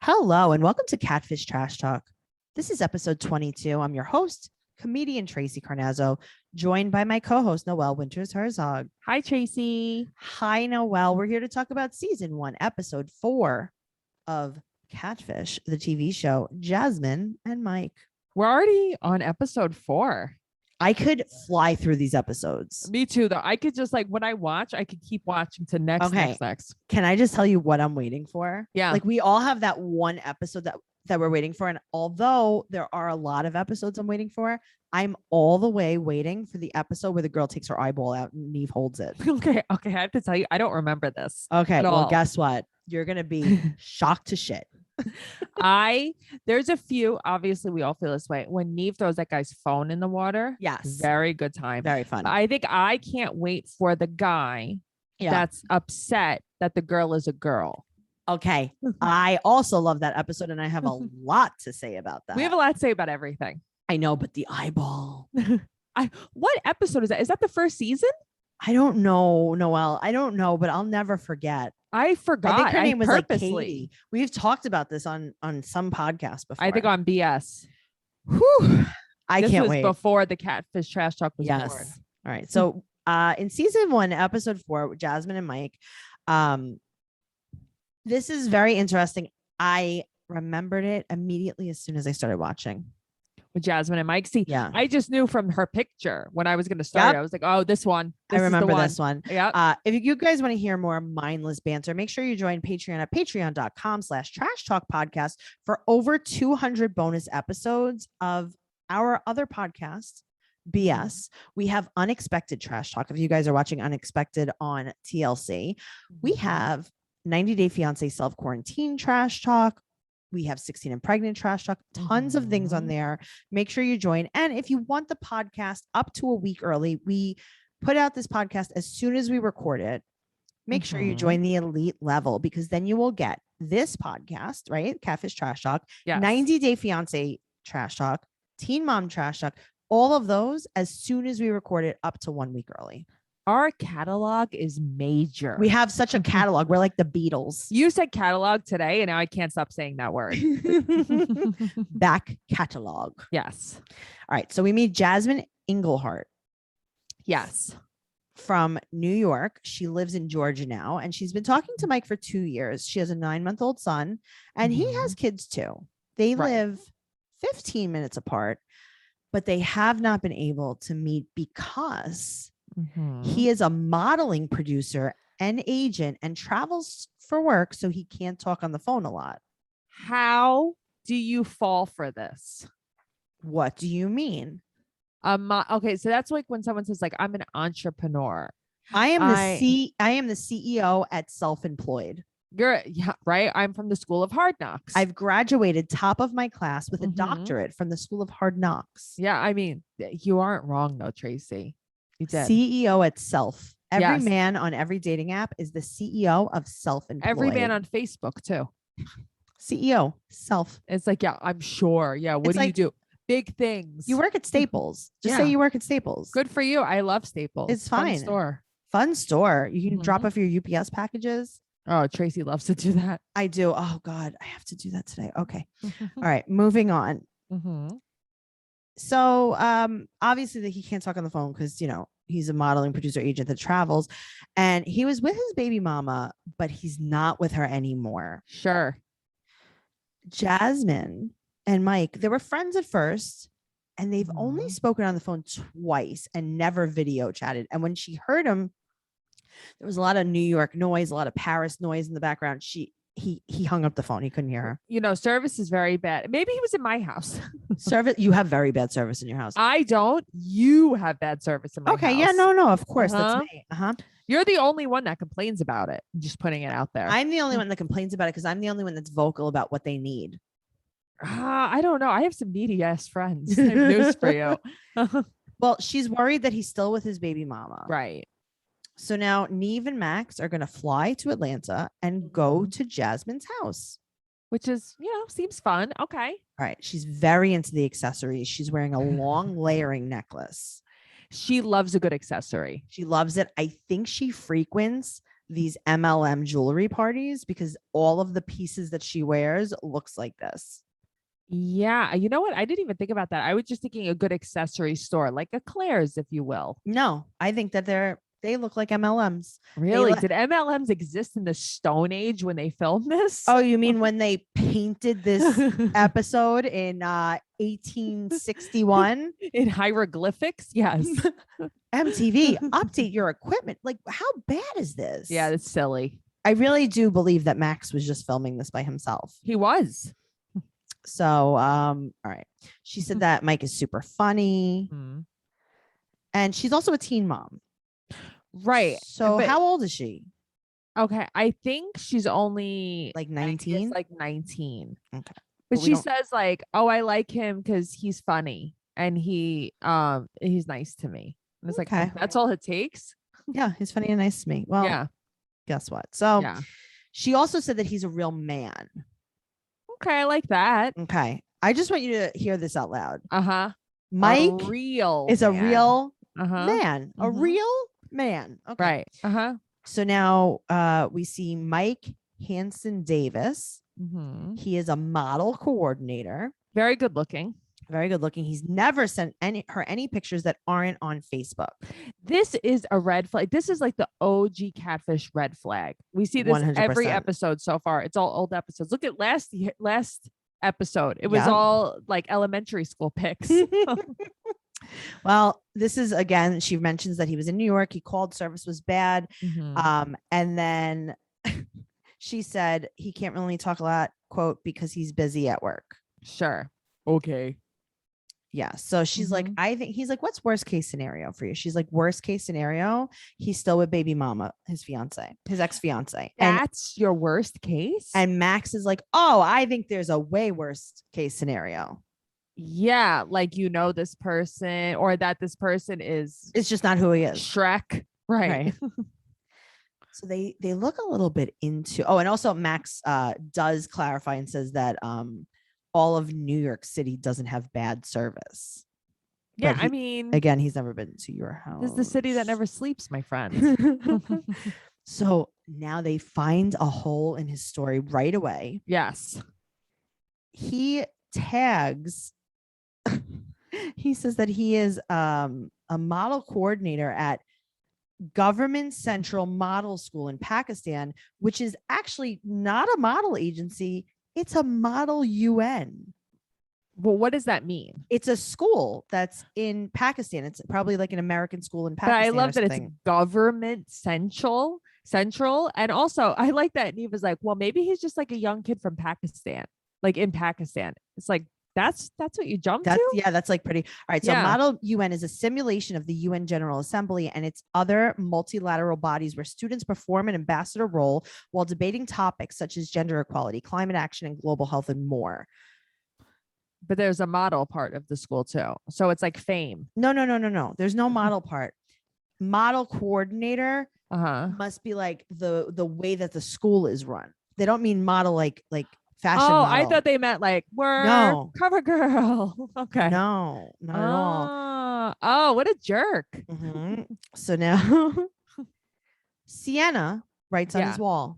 Hello, and welcome to Catfish Trash Talk. This is episode 22. I'm your host, comedian Tracey Carnazzo, joined by my co-host, Noelle Winters Herzog. Hi, Tracey. Hi, Noelle. We're here to talk about season 1, episode 4 of Catfish, the TV show, Jasmine and Mike. We're already on episode 4. I could fly through these episodes. Me too, though. I could just when I watch, I could keep watching to next. Can I just tell you what I'm waiting for? Yeah. Like we all have that one episode that we're waiting for. And although there are a lot of episodes I'm waiting for, I'm all the way waiting for the episode where the girl takes her eyeball out and Neve holds it. Okay. I have to tell you, I don't remember this. Okay. Well, guess what? You're going to be shocked to shit. There's a few, obviously we all feel this way. When Neve throws that guy's phone in the water. Yes. Very good time. Very fun. I think I can't wait for the guy that's upset that the girl is a girl. Okay. I also love that episode and I have a lot to say about that. We have a lot to say about everything. I know, but the eyeball. What episode is that? Is that the first season? I don't know, Noelle. I don't know, but I'll never forget. I forgot. I think her name was purposely. like Katie. We've talked about this on some podcast before. I think on BS. Whew. This can't was wait. Before the Catfish Trash Talk was born. All right. So in season 1, episode 4, with Jasmine and Mike, this is very interesting. I remembered it immediately as soon as I started watching. With Jasmine and Mike. See, yeah. I just knew from her picture when I was going to start. I was like, oh, this one. I remember this one. Yeah. If you guys want to hear more mindless banter, make sure you join Patreon at patreon.com/trash talk podcast for over 200 bonus episodes of our other podcast, BS. We have Unexpected Trash Talk. If you guys are watching Unexpected on TLC, we have 90 Day Fiance Self-Quarantine Trash Talk. We have 16 and Pregnant Trash Talk, tons of things on there. Make sure you join. And if you want the podcast up to a week early, we put out this podcast as soon as we record it. Make sure you join the elite level, because then you will get this podcast, right? Catfish Trash Talk, 90 Day Fiance Trash Talk, Teen Mom Trash Talk, all of those as soon as we record it up to 1 week early. Our catalog is major. We have such a catalog. We're like the Beatles. You said catalog today, and now I can't stop saying that word. Back catalog. Yes. All right. So we meet Jasmine Englehart. Yes. From New York. She lives in Georgia now, and she's been talking to Mike for 2 years. She has a 9-month-old son, and he has kids too. They live 15 minutes apart, but they have not been able to meet because he is a modeling producer and agent and travels for work, so he can't talk on the phone a lot. How do you fall for this? What do you mean? Okay, so that's like when someone says, like, I'm an entrepreneur. I am the CEO at Self-Employed. Right. I'm from the School of Hard Knocks. I've graduated top of my class with a doctorate from the School of Hard Knocks. Yeah, I mean, you aren't wrong though, Tracey. CEO at Self. Every man on every dating app is the CEO of Self-Employed. Every man on Facebook too. CEO, Self. It's like, yeah, I'm sure. Yeah. What do you do? Big things. You work at Staples. Just say you work at Staples. Good for you. I love Staples. It's fine. Fun store. You can drop off your UPS packages. Oh, Tracey loves to do that. I do. Oh God, I have to do that today. Okay. All right. Moving on. So obviously he can't talk on the phone because, he's a modeling producer agent that travels, and he was with his baby mama, but he's not with her anymore. Sure. Jasmine and Mike, they were friends at first, and they've only spoken on the phone twice and never video chatted. And when she heard him, there was a lot of New York noise, a lot of Paris noise in the background. He hung up the phone. He couldn't hear her. Service is very bad. Maybe he was in my house. Service. You have very bad service in your house. I don't. You have bad service in my house. Okay. Yeah. No. Of course. That's me. You're the only one that complains about it. I'm just putting it out there. I'm the only one that complains about it because I'm the only one that's vocal about what they need. I don't know. I have some needy ass friends. I have news for you. Well, she's worried that he's still with his baby mama. Right. So now Neve and Max are going to fly to Atlanta and go to Jasmine's house. Which is, seems fun. Okay. All right. She's very into the accessories. She's wearing a long layering necklace. She loves a good accessory. She loves it. I think she frequents these MLM jewelry parties because all of the pieces that she wears looks like this. Yeah. You know what? I didn't even think about that. I was just thinking a good accessory store, like a Claire's, if you will. No, I think that they look like MLMs. Really? Did MLMs exist in the Stone Age when they filmed this? Oh, you mean when they painted this episode in 1861 in hieroglyphics? Yes. MTV, update your equipment. Like, how bad is this? Yeah, it's silly. I really do believe that Max was just filming this by himself. He was. So, all right. She said that Mike is super funny. And she's also a teen mom. Right. So how old is she? Okay. I think she's only like 19. Like 19. Okay. But she says like, oh, I like him because he's funny and he's nice to me. And it's like, oh, that's all it takes. Yeah, he's funny and nice to me. Well, yeah. Guess what? So she also said that he's a real man. Okay, I like that. Okay. I just want you to hear this out loud. Mike is a real man. A real man. Okay. Right. So now we see Mike Hanson Davis. He is a model coordinator. Very good looking. Very good looking. He's never sent her any pictures that aren't on Facebook. This is a red flag. This is like the OG catfish red flag. We see this 100%. Every episode so far. It's all old episodes. Look at last episode. It was all like elementary school pics. Well, this is again, she mentions that he was in New York. He called, service was bad. And then she said he can't really talk a lot, quote, because he's busy at work. Sure. Okay. Yeah. So she's like, I think he's like, what's worst case scenario for you? She's like, worst case scenario, he's still with baby mama, his ex-fiance. That's your worst case? And Max is like, oh, I think there's a way worst case scenario. Yeah. Like, this person or that this person is. It's just not who he is. Shrek. Right. So they look a little bit into, and also Max does clarify and says that all of New York City doesn't have bad service. Yeah, I mean, again, he's never been to your house. This is the city that never sleeps, my friend. So now they find a hole in his story right away. Yes. He tags, he says that he is a model coordinator at Government Central Model School in Pakistan, which is actually not a model agency. It's a model UN. Well, what does that mean? It's a school that's in Pakistan. It's probably like an American school in Pakistan. But I love that it's Government Central. And also I like that Neve was like, well, maybe he's just like a young kid from Pakistan, like in Pakistan. It's like, that's what you jumped to? Yeah, that's like pretty. All right. So Model UN is a simulation of the UN General Assembly and its other multilateral bodies where students perform an ambassador role while debating topics such as gender equality, climate action, and global health, and more. But there's a model part of the school too. So it's like fame. No. There's no model part. Model coordinator must be like the way that the school is run. They don't mean model like fashion model. I thought they meant like we're cover girl. Okay. No, not at all. Oh, what a jerk. So now Sienna writes on his wall.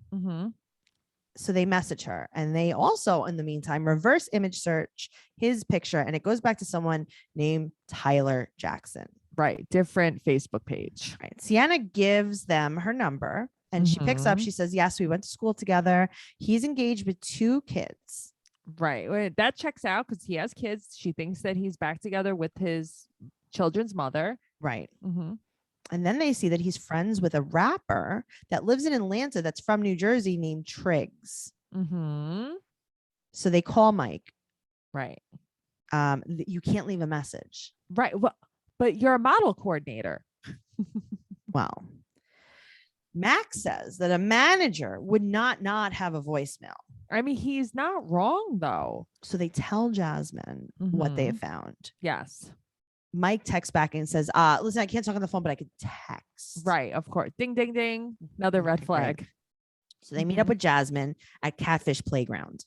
So they message her and they also, in the meantime, reverse image search his picture and it goes back to someone named Tyler Jackson. Right. Different Facebook page. Right. Sienna gives them her number. And she picks up, she says, yes, we went to school together. He's engaged with 2 kids. Right. That checks out because he has kids. She thinks that he's back together with his children's mother. Right. And then they see that he's friends with a rapper that lives in Atlanta that's from New Jersey named Triggs. So they call Mike. Right. You can't leave a message. Right. Well, but you're a model coordinator. Wow. Max says that a manager would not have a voicemail. I mean, he's not wrong, though. So they tell Jasmine what they have found. Yes. Mike texts back and says, listen, I can't talk on the phone, but I could text. Right. Of course. Ding, ding, ding. Another red flag. Right. So they meet up with Jasmine at Catfish Playground.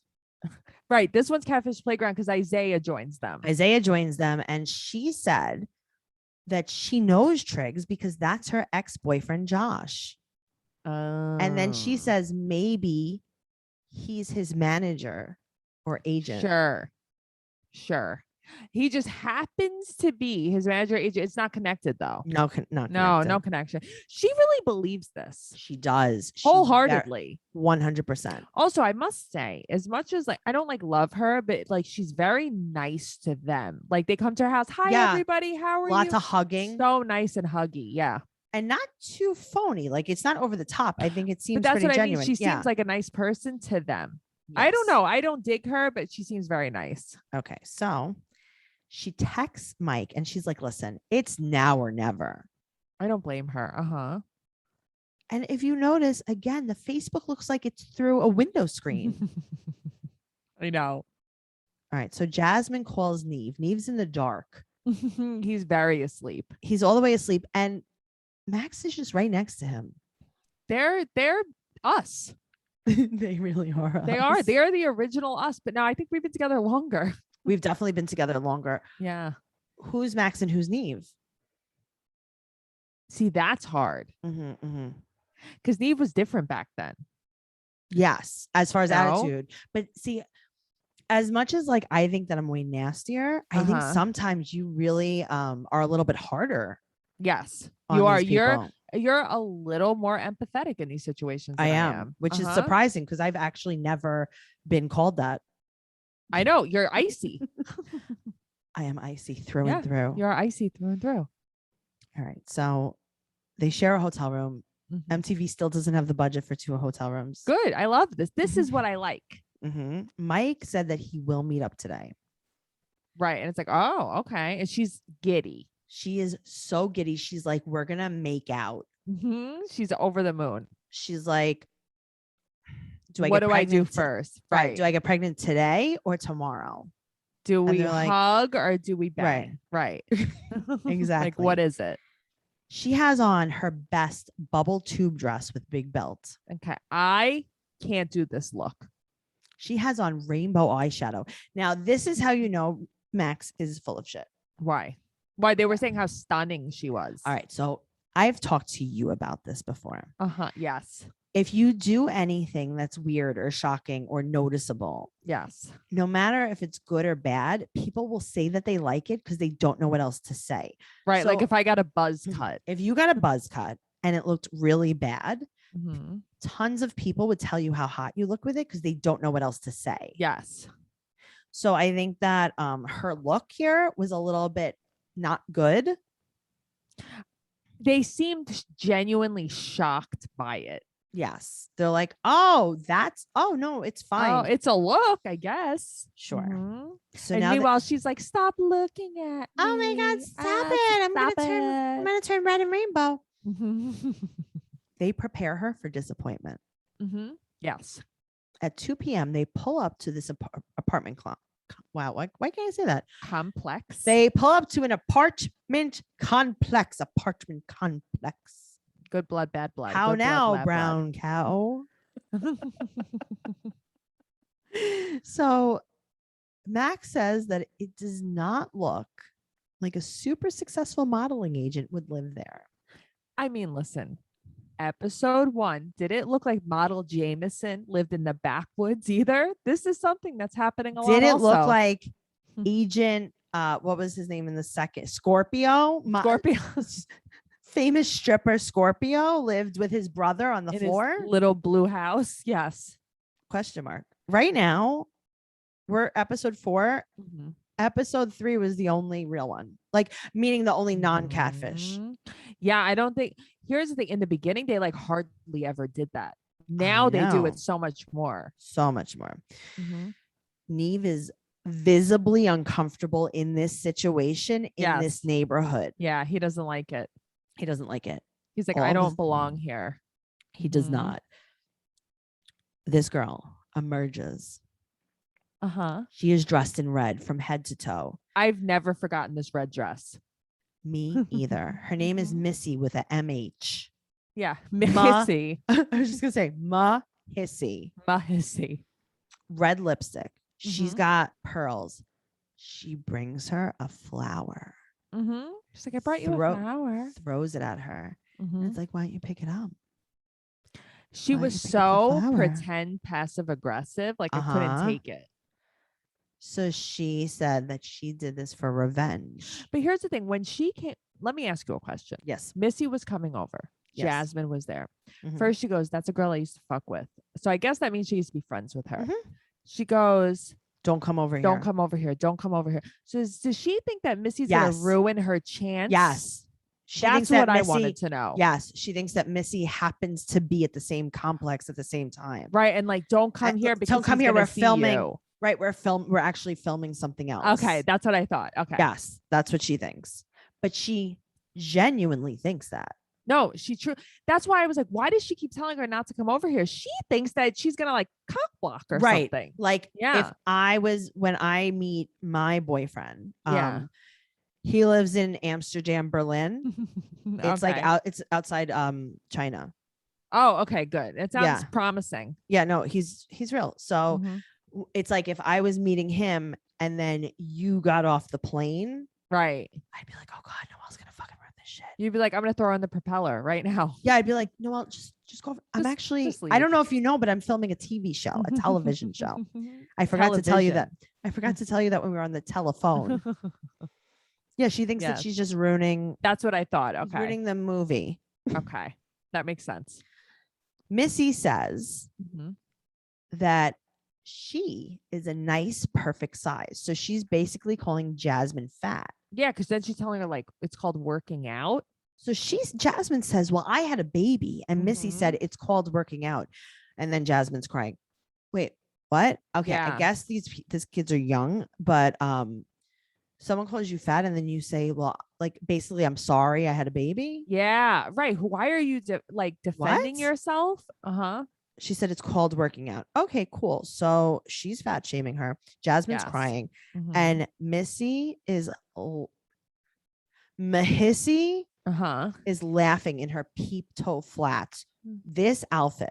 Right. This one's Catfish Playground because Isaiah joins them. And she said that she knows Triggs because that's her ex-boyfriend, Josh. And then she says maybe he's his manager or agent. Sure. He just happens to be his manager agent. It's not connected though. No connection. She really believes this. She does. Wholeheartedly. 100%. Also, I must say, as much as like I don't like love her, but like she's very nice to them. Like they come to her house. Hi, everybody. How are you? Lots of hugging. So nice and huggy. Yeah. And not too phony. Like it's not over the top. I think it seems but that's pretty what genuine. I mean. She seems like a nice person to them. Yes. I don't know. I don't dig her, but she seems very nice. Okay. So she texts Mike and she's like, listen, it's now or never. I don't blame her. And if you notice, again, the Facebook looks like it's through a window screen. I know. All right. So Jasmine calls Neve. Neve's in the dark. He's very asleep. He's all the way asleep. And Max is just right next to him. They're us. They really are. They are. They are the original us. But now I think we've been together longer. We've definitely been together longer. Yeah. Who's Max and who's Neve? See, that's hard. Because Neve was different back then. Yes. As far as attitude. But see, as much as like I think that I'm way nastier, I think sometimes you really are a little bit harder. Yes. You are. You're a little more empathetic in these situations. I am. Which is surprising because I've actually never been called that. I know. You're icy. I am icy through and through. You're icy through and through. All right. So they share a hotel room. MTV still doesn't have the budget for 2 hotel rooms. Good. I love this. This is what I like. Mike said that he will meet up today. Right. And it's like, oh, okay. And she's giddy. She is so giddy. She's like, we're going to make out. She's over the moon. She's like, what do I do first? Right. Do I get pregnant today or tomorrow? Do we hug or do we bang? Right. Exactly. Like, what is it? She has on her best bubble tube dress with big belt. Okay. I can't do this look. She has on rainbow eyeshadow. Now, this is how you know Max is full of shit. Why? They were saying how stunning she was. All right. So I've talked to you about this before. Yes. If you do anything that's weird or shocking or noticeable, yes, no matter if it's good or bad, people will say that they like it because they don't know what else to say. Right. So, like if I got a buzz cut. If you got a buzz cut and it looked really bad, tons of people would tell you how hot you look with it because they don't know what else to say. Yes. So I think that her look here was a little bit not good. They seemed genuinely shocked by it. Yes. They're like, oh, no, it's fine. Oh, it's a look, I guess. Sure. So and now meanwhile, she's like, stop looking at me. Oh my God, stop it. I'm gonna turn red and rainbow. They prepare her for disappointment. Yes. At 2 p.m., they pull up to this apartment Wow. Why can't I say that? Complex. They pull up to an apartment complex. Good blood, bad blood. How good now, blood, brown blood. cow? So Max says that it does not look like a super successful modeling agent would live there. I mean, listen, episode 1, did it look like model Jameson lived in the backwoods either? This is something that's happening a lot. Did it look like agent, what was his name in the second? Scorpio? Famous stripper Scorpio lived with his brother on the floor. His little blue house. Yes. Question mark. Right now, we're episode 4. Episode 3 was the only real one. Like, meaning the only non-catfish. Yeah, I don't think. Here's the thing. In the beginning, they like hardly ever did that. Now they do it so much more. So much more. Neve is visibly uncomfortable in this situation in this neighborhood. Yeah, he doesn't like it. He doesn't like it. He's like, I don't belong here. He does not. This girl emerges. She is dressed in red from head to toe. I've never forgotten this red dress. Me either. Her name is Missy with a MH. Yeah. Missy. I was just going to say Mahissy. Mahissy. Red lipstick. She's got pearls. She brings her a flower. She's like, I brought you a flower. Throws it at her. And it's like, why don't you pick it up? She Why'd was you pick up the so flower? pretend passive aggressive. Like I couldn't take it. So she said that she did this for revenge. But here's the thing. When she came, let me ask you a question. Yes. Missy was coming over. Yes. Jasmine was there. Mhm. First she goes, that's a girl I used to fuck with. So I guess that means she used to be friends with her. Mhm. She goes, don't come over here. Don't come over here. Don't come over here. So does she think that Missy's Yes. going to ruin her chance? Yes. That's what I wanted to know. Yes. She thinks that Missy happens to be at the same complex at the same time. Right. And like, don't come here because don't come here. We're filming. You. Right. We're actually filming something else. Okay. That's what I thought. Okay. Yes. That's what she thinks. But she genuinely thinks that. No, that's why I was like, why does she keep telling her not to come over here? She thinks that she's going to like cock block or something. Like, yeah. When I meet my boyfriend, he lives in Amsterdam, Berlin. It's it's outside China. Oh, okay, good. It sounds promising. Yeah, no, he's real. So it's like if I was meeting him and then you got off the plane, right? I'd be like, oh God, Noelle's gonna fucking run this shit. You'd be like, I'm gonna throw on the propeller right now. Yeah, I'd be like, Noelle, just go. I'm actually, I don't know if you know, but I'm filming a TV show, a television show. I forgot to tell you that. I forgot to tell you that when we were on the telephone. Yeah, she thinks that she's just ruining. That's what I thought. Okay. Ruining the movie. Okay. That makes sense. Missy says that she is a nice, perfect size. So she's basically calling Jasmine fat. Yeah, because then she's telling her like it's called working out. So Jasmine says, well, I had a baby. And Missy said it's called working out. And then Jasmine's crying. Wait, what? Okay, I guess these kids are young, but someone calls you fat and then you say, well, like basically I'm sorry I had a baby. Yeah, right. Why are you defending yourself? She said it's called working out. Okay, cool. So she's fat shaming her. Jasmine's crying. And Missy is Mahissy is laughing in her peep toe flats. This outfit.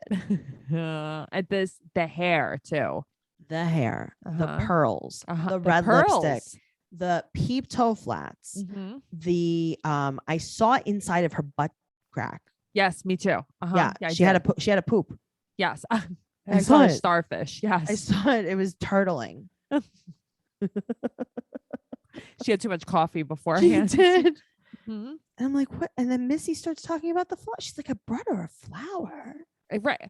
At the hair too. The hair, the pearls, the red lipstick. The peep toe flats, the I saw inside of her butt crack. Yes, me too. Yeah, she had a poop. Yes, I saw a starfish. Yes, I saw it. It was turtling. She had too much coffee beforehand. She did. And I'm like, what? And then Missy starts talking about the flower. She's like, I brought her a flower. Right.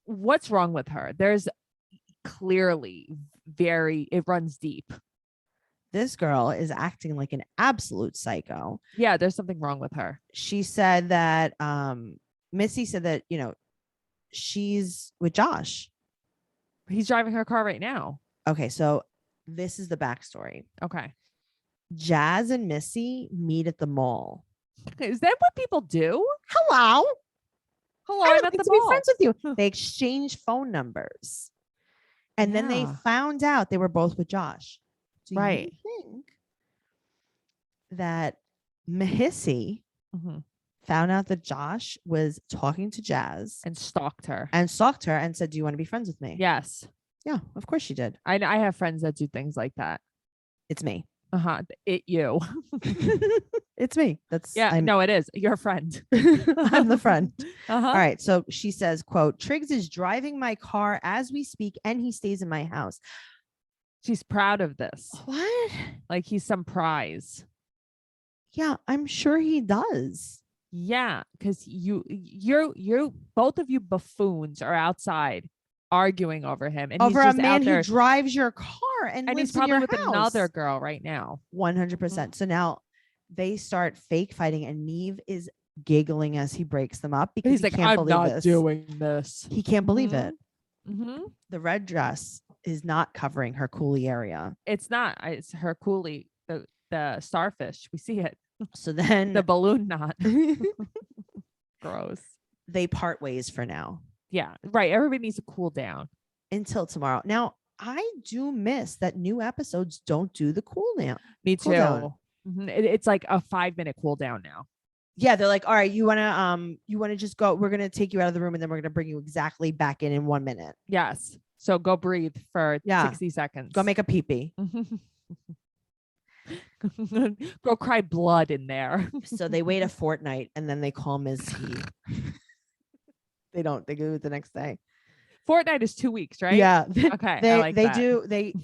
What's wrong with her? There's clearly it runs deep. This girl is acting like an absolute psycho. Yeah, there's something wrong with her. She said that Missy said that, she's with Josh. He's driving her car right now. Okay, so this is the backstory. Okay. Jazz and Missy meet at the mall. Is that what people do? Hello, I'm at the mall. Be friends with you. They exchange phone numbers. And then they found out they were both with Josh. Do you think that Mahissy found out that Josh was talking to Jazz and stalked her and said, do you want to be friends with me? Yes. Yeah, of course she did. I have friends that do things like that. It's me. You. It's me. No, it is your friend. I'm the friend. All right. So she says, quote, Triggs is driving my car as we speak and he stays in my house. She's proud of this. What? Like he's some prize. Yeah, I'm sure he does. Yeah, because you're both of you buffoons are outside arguing over him, and over he's just a man out there, who drives your car and lives he's probably in your with house. Another girl right now. 100%. So now they start fake fighting, and Neve is giggling as he breaks them up because he's like, I'm not doing this. He can't believe it. The red dress is not covering her coolie area. It's not. It's her coolie. The starfish. We see it. So then the balloon knot. Gross. They part ways for now. Yeah, right. Everybody needs to cool down until tomorrow. Now, I do miss that new episodes don't do the cool down. Me too. It's like a 5-minute cool down now. Yeah, they're like, all right, you wanna just go. We're gonna take you out of the room, and then we're gonna bring you exactly back in 1 minute. Yes. So go breathe for 60 seconds. Go make a pee-pee. Go cry blood in there. So they wait a fortnight, and then they call Ms. T. They don't. They do it the next day. Fortnite is 2 weeks, right? Yeah. Okay. I like that.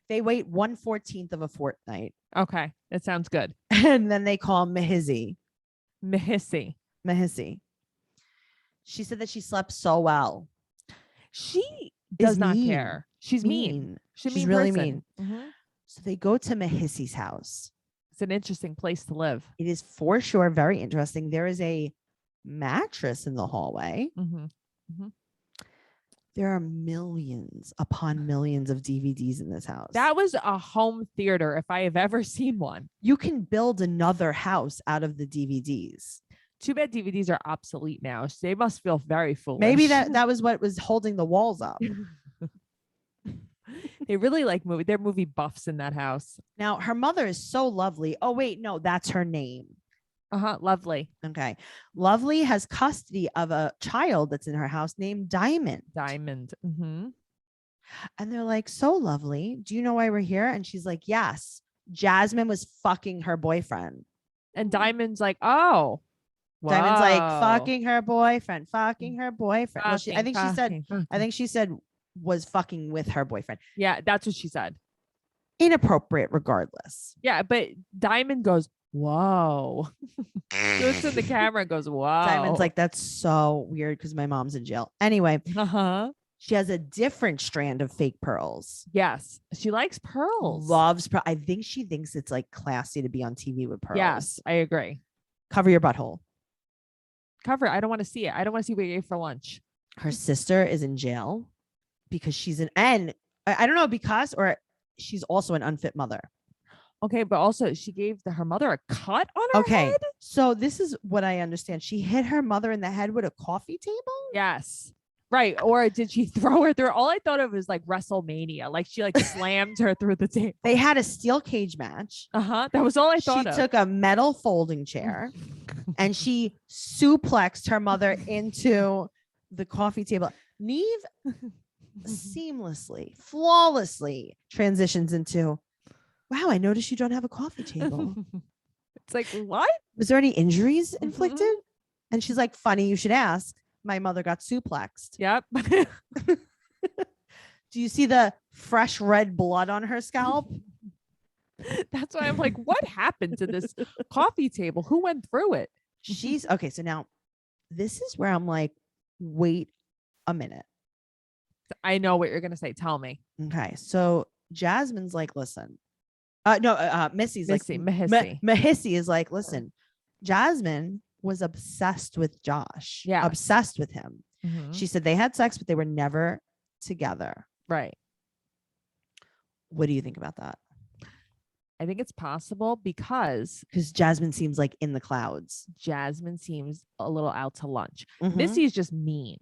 They wait 1/14 of a fortnight. Okay. That sounds good. And then they call Mahizzy. Mahissy. She said that she slept so well. She does not care. She's mean. She's really person. mean. So they go to Mahissy's house. It's an interesting place to live. It is for sure very interesting. There is a mattress in the hallway. There are millions upon millions of DVDs in this house. That was a home theater if I have ever seen one. You can build another house out of the DVDs. Too bad DVDs are obsolete now. So they must feel very foolish. Maybe that was what was holding the walls up. They really like movie. They're movie buffs in that house. Now, her mother is so lovely. Oh, wait, no, that's her name. Lovely. Okay. Lovely has custody of a child that's in her house named Diamond. And they're like, so Lovely, do you know why we're here? And she's like, yes, Jasmine was fucking her boyfriend. And Diamond's like, oh. Diamond's like, fucking her boyfriend. Well, I think she said was fucking with her boyfriend. Yeah, that's what she said. Inappropriate regardless. Yeah, but Diamond goes, whoa. Looks at the camera and goes, wow. Diamond's like, that's so weird because my mom's in jail. Anyway, she has a different strand of fake pearls. Yes, she likes pearls. Loves pearls. I think she thinks it's like classy to be on TV with pearls. Yes, I agree. Cover your butthole. Cover it. I don't want to see it. I don't want to see what you ate for lunch. Her sister is in jail because she's I don't know, because, or she's also an unfit mother. Okay, but also she gave her mother a cut on her head? So this is what I understand. She hit her mother in the head with a coffee table? Yes. Right. Or did she throw her through? All I thought of was like WrestleMania. Like she like slammed her through the table. They had a steel cage match. That was all I thought of. She took a metal folding chair and she suplexed her mother into the coffee table. Neve seamlessly, flawlessly transitions into, wow, I noticed you don't have a coffee table. It's like, what? Was there any injuries inflicted? And she's like, funny, you should ask. My mother got suplexed. Yep. Do you see the fresh red blood on her scalp? That's why I'm like, what happened to this coffee table? Who went through it? She's okay. So now this is where I'm like, wait a minute. I know what you're going to say. Tell me. Okay. So Jasmine's like, listen, Missy's Mahissy is like, listen, Jasmine was obsessed with Josh. Yeah. Obsessed with him. She said they had sex, but they were never together. Right. What do you think about that? I think it's possible because Jasmine seems like in the clouds. Jasmine seems a little out to lunch. Missy is just mean.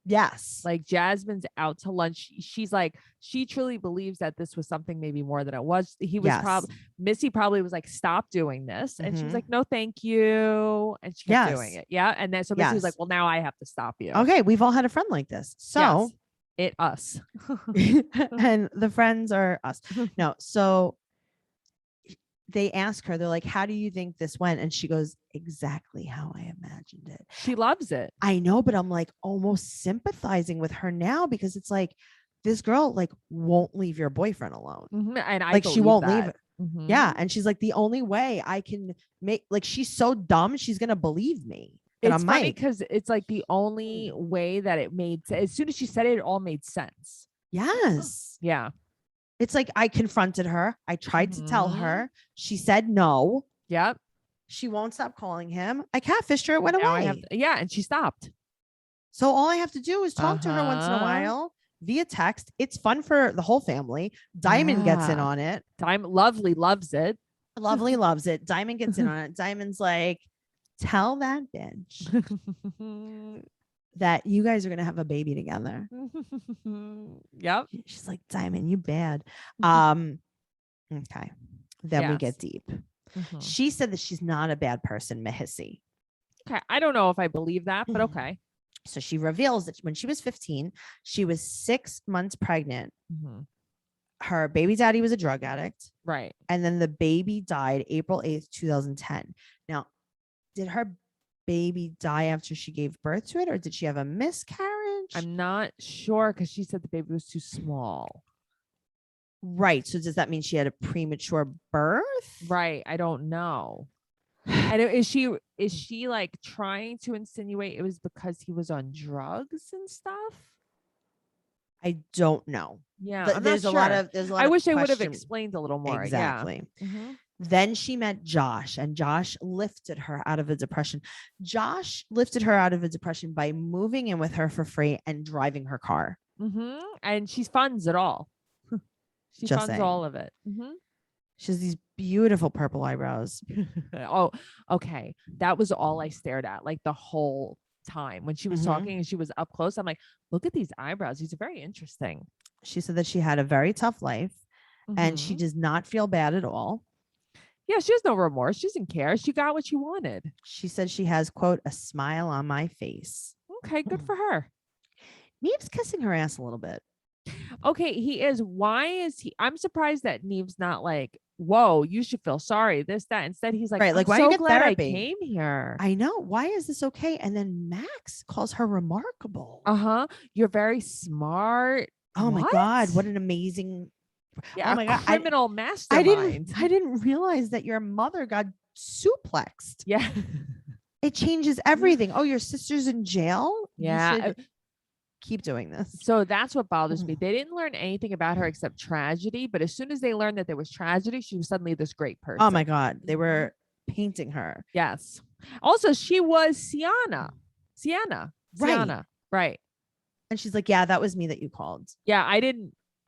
Yes. Like Jasmine's out to lunch. She's like, she truly believes that this was something maybe more than it was. Missy probably was like, stop doing this. And she was like, no, thank you. And she kept doing it. Yeah. And then so Missy was like, well, now I have to stop you. Okay. We've all had a friend like this. So us. And the friends are us. No. So they ask her, they're like, how do you think this went? And she goes, exactly how I imagined it. She loves it. I know, but I'm like almost sympathizing with her now because it's like this girl like won't leave your boyfriend alone. And I like she won't leave it. Yeah. And she's like, the only way I can make, like, she's so dumb, she's gonna believe me. It's funny because it's like the only way that it made sense. As soon as she said it, it all made sense. Yes. Yeah. It's like I confronted her. I tried to tell her. She said no. Yep. She won't stop calling him. I catfished her. It went away. And she stopped. So all I have to do is talk to her once in a while via text. It's fun for the whole family. Diamond gets in on it. Lovely loves it. Lovely loves it. Diamond gets in on it. Diamond's like, tell that bitch that you guys are going to have a baby together. Yep. She's like, Diamond, you bad. Okay. Then we get deep. She said that she's not a bad person, Mahissy. Okay. I don't know if I believe that, but okay. So she reveals that when she was 15, she was 6 months pregnant. Her baby daddy was a drug addict. Right. And then the baby died April 8th, 2010. Now, did her baby die after she gave birth to it, or did she have a miscarriage? I'm not sure because she said the baby was too small. Right. So does that mean she had a premature birth? Right. I don't know. And is she like trying to insinuate it was because he was on drugs and stuff? I don't know. Yeah, But I'm there's not a sure. lot of there's a lot I of wish they would have question. explained a little more. Exactly. Yeah. Mm-hmm. Then she met Josh, and Josh lifted her out of a depression. Josh lifted her out of a depression by moving in with her for free and driving her car. Mm-hmm. And she funds it all. She Just funds saying. all of it. Mm-hmm. She has these beautiful purple eyebrows. Oh, okay. That was all I stared at like the whole time when she was talking and she was up close. I'm like, look at these eyebrows. These are very interesting. She said that she had a very tough life and she does not feel bad at all. Yeah, she has no remorse. She doesn't care. She got what she wanted. She said she has, quote, a smile on my face. Okay, good for her. Neve's kissing her ass a little bit. Okay, he is. Why is he? I'm surprised that Neve's not like, whoa, you should feel sorry, this, that. Instead, he's like, right, like, I'm why so you get glad therapy? I came here. I know. Why is this okay? And then Max calls her remarkable. You're very smart. Oh my God. What an amazing. Yeah, oh my God. Criminal mastermind. I didn't realize that your mother got suplexed. Yeah. It changes everything. Oh, your sister's in jail? Yeah. Keep doing this. So that's what bothers me. They didn't learn anything about her except tragedy. But as soon as they learned that there was tragedy, she was suddenly this great person. Oh my God. They were painting her. Yes. Also, she was Sienna. Right. And she's like, yeah, that was me that you called. Yeah,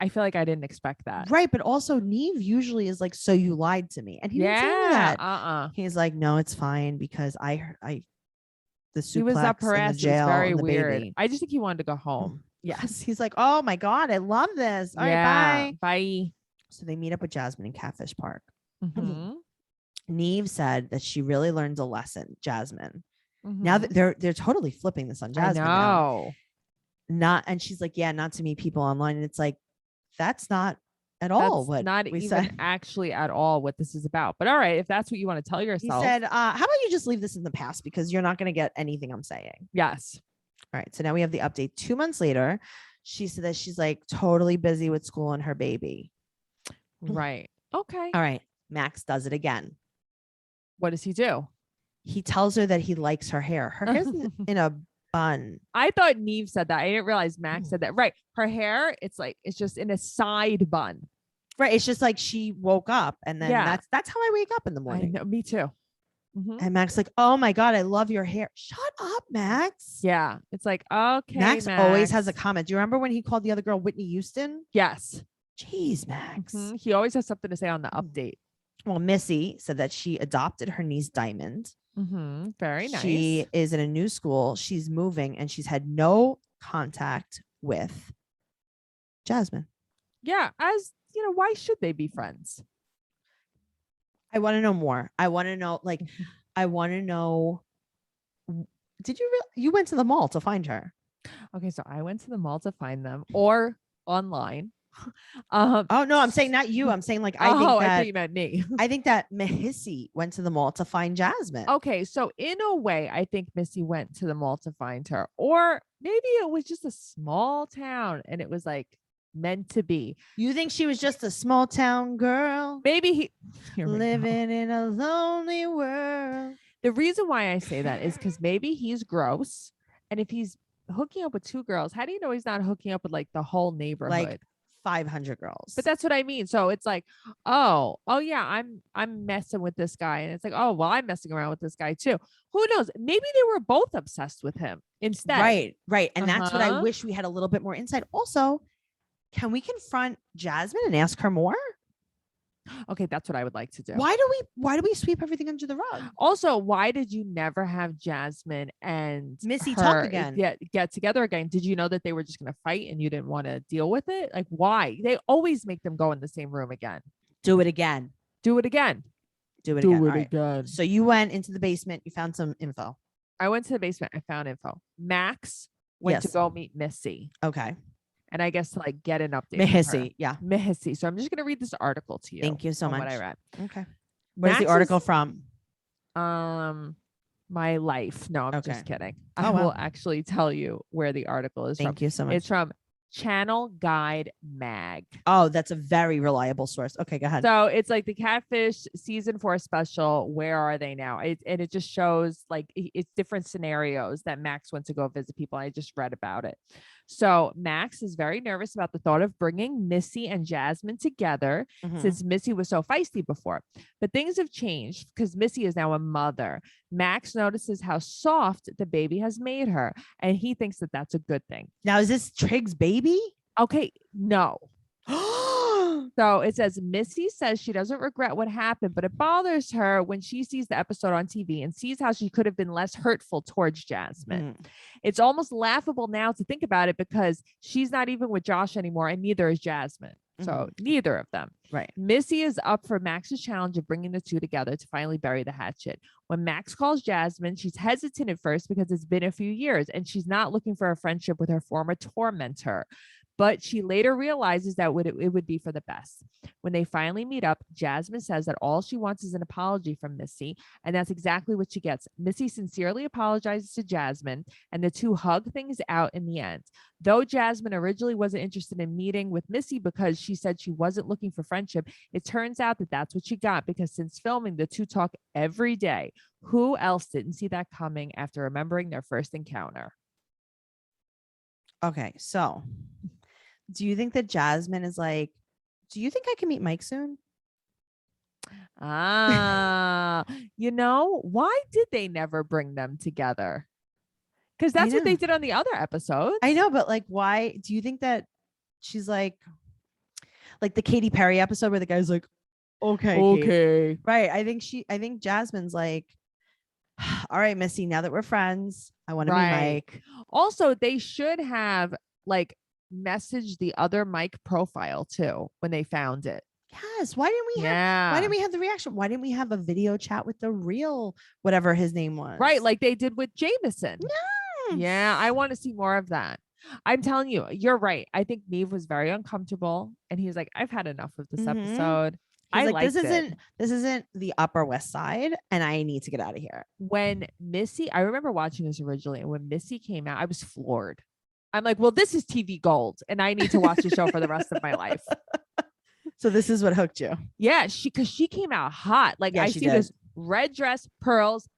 I feel like I didn't expect that. Right. But also Neve usually is like, so you lied to me. And he didn't tell me that. He's like, no, it's fine because the suplex, he was up her ass. It was very weird. Baby. I just think he wanted to go home. Yes. He's like, oh my God, I love this. All right, bye. So they meet up with Jasmine in Catfish Park. Neve said that she really learned a lesson, Jasmine. Now that they're totally flipping this on Jasmine. I know. And she's like, yeah, not to meet people online. And it's like, that's not at all what not we even said. Actually at all what this is about. But all right, if that's what you want to tell yourself. He said, how about you just leave this in the past because you're not going to get anything I'm saying. Yes. All right. So now we have the update 2 months later. She said that she's like totally busy with school and her baby. Right. Okay. All right. Max does it again. What does he do? He tells her that he likes her hair. Her hair's in a bun. I thought Neve said that. I didn't realize Max said that. Right. Her hair, it's just in a side bun. Right. It's just like she woke up and then that's how I wake up in the morning. I know, me too. And Max like, oh my God, I love your hair. Shut up, Max. Yeah. It's like, okay. Max always has a comment. Do you remember when he called the other girl Whitney Houston? Yes. Jeez, Max. He always has something to say on the update. Well, Missy said that she adopted her niece Diamond. Very nice. She is in a new school. She's moving and she's had no contact with Jasmine. Yeah. As you know, why should they be friends? I want to know more. I want to know, did you went to the mall to find her? Okay. So I went to the mall to find them or online. Oh no, I'm saying not you. I'm saying like I thought you meant me. I think that Missy went to the mall to find Jasmine. Okay, so in a way, I think Missy went to the mall to find her, or maybe it was just a small town and it was like meant to be. You think she was just a small town girl? Maybe living in a lonely world. The reason why I say that is because maybe he's gross, and if he's hooking up with 2 girls, how do you know he's not hooking up with like the whole neighborhood? Like 500 girls. But that's what I mean. So it's like, oh yeah, I'm messing with this guy, and it's like, oh well, I'm messing around with this guy too. Who knows? Maybe they were both obsessed with him instead. Right. And that's what I wish we had a little bit more insight. Also, can we confront Jasmine and ask her more? Okay, that's what I would like to do. Why do we sweep everything under the rug? Also, why did you never have Jasmine and Missy talk again? Get together again? Did you know that they were just going to fight and you didn't want to deal with it? Like, why? They always make them go in the same room again. Do it again. Do it again. Do it again. So you went into the basement. You found some info. I went to the basement. I found info. Max went to go meet Missy. Okay. And I guess to like get an update. Missy. So I'm just going to read this article to you. Thank you so much. What I read. Okay. Where's the article from? my life. No, I'm Okay. just kidding. Oh, I wow. will actually tell you where the article is from. Thank you so much. It's from Channel Guide Mag. Oh, that's a very reliable source. Okay, go ahead. So it's like the Catfish season 4 special. Where are they now? And it just shows like it's different scenarios that Max went to go visit people. I just read about it. So Max is very nervous about the thought of bringing Missy and Jasmine together since Missy was so feisty before. But things have changed because Missy is now a mother. Max notices how soft the baby has made her, and he thinks that that's a good thing. Now, is this Trig's baby? Okay, no. So it says Missy says she doesn't regret what happened, but it bothers her when she sees the episode on TV and sees how she could have been less hurtful towards Jasmine. It's almost laughable now to think about it because she's not even with Josh anymore, and neither is Jasmine. So neither of them. Right. Missy is up for Max's challenge of bringing the two together to finally bury the hatchet. When Max calls Jasmine, she's hesitant at first because it's been a few years and she's not looking for a friendship with her former tormentor. But she later realizes that it would be for the best. When they finally meet up, Jasmine says that all she wants is an apology from Missy, and that's exactly what she gets. Missy sincerely apologizes to Jasmine, and the two hug things out in the end. Though Jasmine originally wasn't interested in meeting with Missy because she said she wasn't looking for friendship, it turns out that that's what she got because since filming, the two talk every day. Who else didn't see that coming after remembering their first encounter? Okay, so do you think that Jasmine is like, do you think I can meet Mike soon? Why did they never bring them together? Because that's what they did on the other episodes. I know, but like, why do you think that she's like the Katy Perry episode where the guy's like, okay, right? I think Jasmine's like, all right, Missy, now that we're friends, I want to meet Mike. Also, they should have like messaged the other Mike profile too when they found it. Yes. Why didn't we have the reaction? Why didn't we have a video chat with the real whatever his name was? Right, like they did with Jameson. No. Yeah, I want to see more of that. I'm telling you, you're right. I think Neve was very uncomfortable, and he was like, "I've had enough of this episode." He's like, this isn't the Upper West Side, and I need to get out of here. When Missy, I remember watching this originally, and when Missy came out, I was floored. I'm like, well, this is TV gold, and I need to watch the show for the rest of my life. So this is what hooked you. Yeah, because she came out hot. Like I see this red dress, pearls,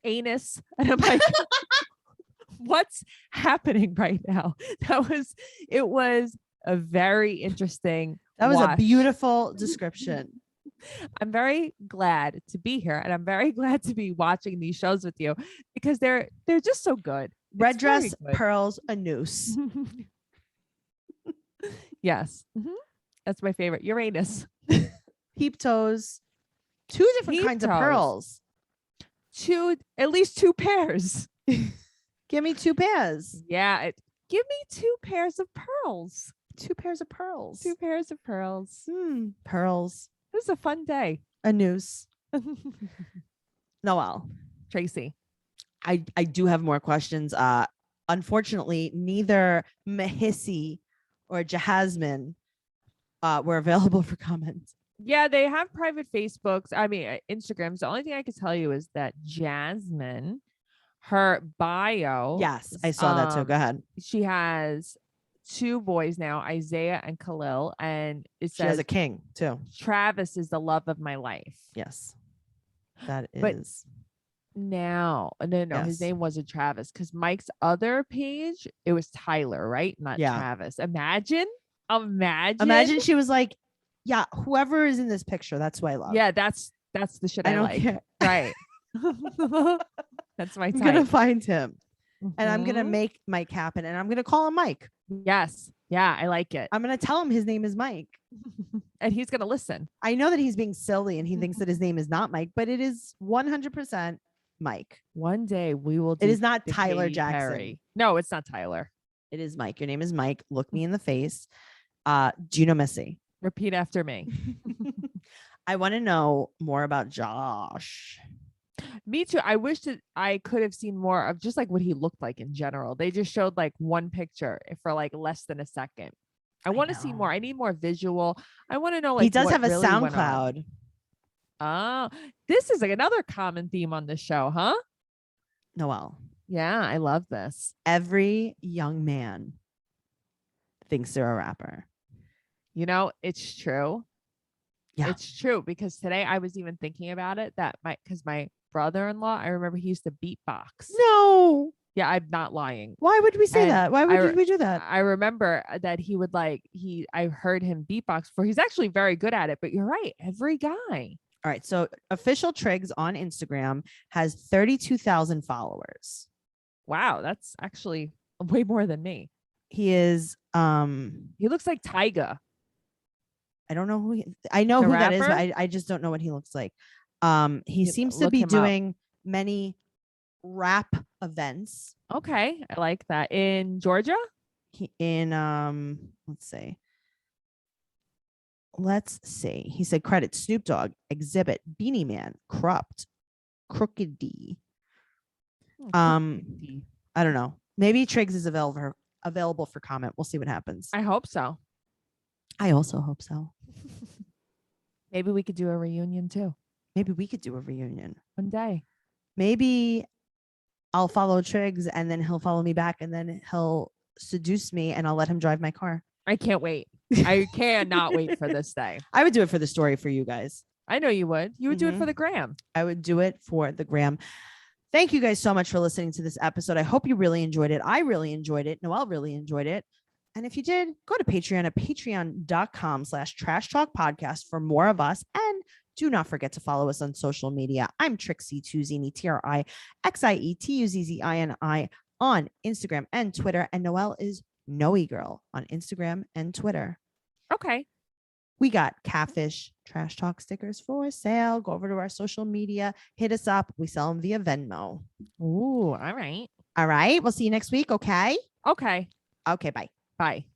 anus, and I'm like, what's happening right now? It was a very interesting. That was a beautiful description. I'm very glad to be here, and I'm very glad to be watching these shows with you because they're just so good. Red dress, pearls, a noose. Yes. That's my favorite. Uranus. Peep toes. 2 different kinds of pearls. At least 2 pairs. Give me 2 pairs. Yeah. Give me 2 pairs of pearls. 2 pairs of pearls. 2 pairs of pearls. Pearls. It was a fun day. A noose. Noelle. Tracey. I do have more questions. Unfortunately, neither Mahisi or Jasmine were available for comments. Yeah, they have private Facebooks. I mean, Instagrams. The only thing I can tell you is that Jasmine, her bio. Yes, I saw that too. Go ahead. She has 2 boys now, Isaiah and Khalil, and it says she has a king too. Travis is the love of my life. Yes, that is. But no, yes. His name wasn't Travis because Mike's other page, it was Tyler, right? Not Travis. Imagine she was like, yeah, whoever is in this picture, that's who I love. Yeah, that's the shit I don't like. Care. Right. That's my type. I'm gonna find him and I'm gonna make Mike happen, and I'm gonna call him Mike. Yes. Yeah, I like it. I'm gonna tell him his name is Mike. And he's gonna listen. I know that he's being silly and he thinks that his name is not Mike, but it is 100% Mike. One day we will do it is not Tyler Jackson. Perry. No, it's not Tyler. It is Mike. Your name is Mike. Look me in the face. Do you know Missy? Repeat after me. I want to know more about Josh. Me too. I wish that I could have seen more of just like what he looked like in general. They just showed like one picture for like less than a second. I want to see more. I need more visual. I want to know like he does have a SoundCloud. Oh, this is like another common theme on this show, huh? Noelle, Yeah, I love this. every young man thinks they're a rapper. You know, it's true. Yeah. It's true because today I was even thinking about it because my brother-in-law, I remember he used to beatbox. No. Yeah, I'm not lying. Why would we say And that? Why would we do that? I remember that he would I heard him beatbox before. He's actually very good at it, but you're right. Every guy. All right. So official Triggs on Instagram has 32,000 followers. Wow, that's actually way more than me. He is he looks like Tyga. I don't know I know who that is, but I just don't know what he looks like. He seems to be doing many rap events. Okay, I like that. In Georgia? Let's see. He said credit Snoop Dogg, Exhibit, Beanie Man, Corrupt, Crooked D. I don't know. Maybe Triggs is available for comment. We'll see what happens. I hope so. I also hope so. Maybe we could do a reunion too. Maybe we could do a reunion one day. Maybe I'll follow Triggs and then he'll follow me back and then he'll seduce me and I'll let him drive my car. I can't wait. I cannot wait for this day. I would do it for the story for you guys. I know you would. You would do it for the gram. I would do it for the gram. Thank you guys so much for listening to this episode. I hope you really enjoyed it. I really enjoyed it. Noelle really enjoyed it. And if you did, go to Patreon at patreon.com/trash talk podcast for more of us. And do not forget to follow us on social media. I'm Trixie Tuzini, TRIXIETUZZINI on Instagram and Twitter. And Noelle is Noe Girl on Instagram and Twitter. Okay. We got Catfish Trash Talk stickers for sale. Go over to our social media. Hit us up. We sell them via Venmo. Ooh, all right. All right. We'll see you next week. Okay. Okay. Okay. Bye. Bye.